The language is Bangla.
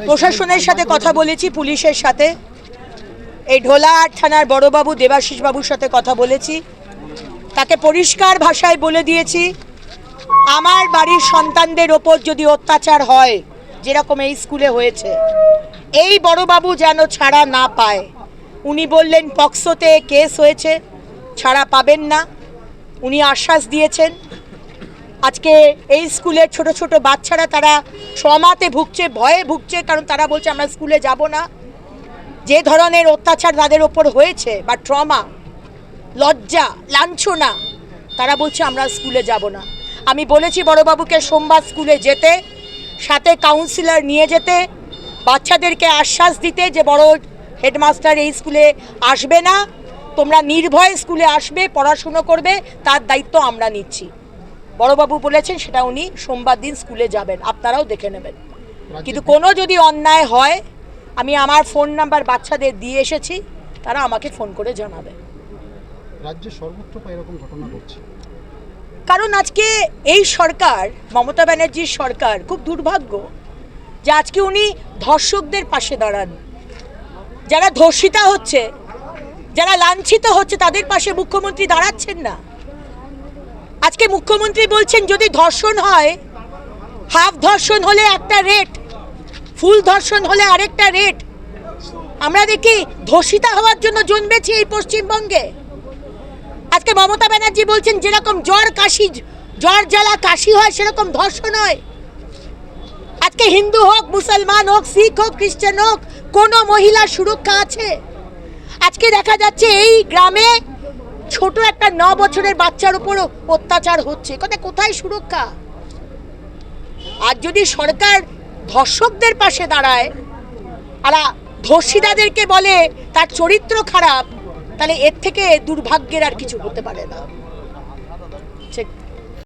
প্রশাসনের সাথে কথা বলেছি, পুলিশের সাথে, এই ঢোলাহাট থানার বড়বাবু দেবাশিস বাবুর সাথে কথা বলেছি। তাকে পরিষ্কার ভাষায় বলে দিয়েছি, আমার বাড়ির সন্তানদের ওপর যদি অত্যাচার হয় যেরকম এই স্কুলে হয়েছে, এই বড়বাবু যেন ছাড়া না পায়। উনি বললেন পক্সোতে কেস হয়েছে, ছাড়া পাবেন না, উনি আশ্বাস দিয়েছেন। আজকে এই স্কুলের ছোট ছোট বাচ্চারা তারা ট্রমাতে ভুগছে, ভয়ে ভুগছে, কারণ তারা বলছে আমরা স্কুলে যাব না। যে ধরনের অত্যাচার তাদের ওপর হয়েছে বা ট্রমা, লজ্জা, লাঞ্ছনা, তারা বলছে আমরা স্কুলে যাব না। আমি বলেছি বড়বাবুকে সোমবার স্কুলে যেতে, সাথে কাউন্সিলর নিয়ে যেতে, বাচ্চাদেরকে আশ্বাস দিতে যে বড় হেডমাস্টার এই স্কুলে আসবে না, তোমরা নির্ভয়ে স্কুলে আসবে, পড়াশুনো করবে, তার দায়িত্ব আমরা নিচ্ছি। বড়বাবু বলেছেন সেটা উনি সোমবার দিন স্কুলে যাবেন, আপনারাও দেখে নেবেন। কিন্তু কোনো যদি অন্যায় হয়, আমি আমার ফোন নাম্বার বাচ্চাদের দিয়ে এসেছি, তারা আমাকে ফোন করে জানাবে। রাজ্যে সর্বত্র এরকম ঘটনা ঘটছে, কারণ আজকে এই সরকার, মমতা ব্যানার্জির সরকার, খুব দুর্ভাগ্য যে আজকে উনি ধর্ষকদের পাশে দাঁড়ান। যারা ধর্ষিতা হচ্ছে, যারা লাঞ্ছিত হচ্ছে, তাদের পাশে মুখ্যমন্ত্রী দাঁড়াচ্ছেন না। আজকে মুখ্যমন্ত্রী বলছেন যদি ধর্ষণ হয়, হাফ ধর্ষণ হলে একটা রেট, ফুল ধর্ষণ হলে আরেকটা রেট। আমরা দেখি ধর্ষিতা হওয়ার জন্য জন্মেছি এই পশ্চিমবঙ্গে। আজকে মমতা ব্যানার্জি বলছেন যেরকম জ্বর কাশি, জ্বর জ্বালা কাশি হয়, সেরকম ধর্ষণ হয়। আজকে হিন্দু হোক, মুসলমান হোক, শিখ হোক, খ্রিস্টান হোক, কোনো মহিলার সুরক্ষা আছে? আজকে দেখা যাচ্ছে এই গ্রামে ছোট একটা 9 বছরের বাচ্চার উপর অত্যাচার হচ্ছে, কোথায় সুরক্ষা? আর যদি সরকার ধর্ষকদের পাশে দাঁড়ায় আর ধর্ষিতাদেরকে বলে তার চরিত্র খারাপ, তাহলে এর থেকে দুর্ভাগ্যের আর কিছু হতে পারে না।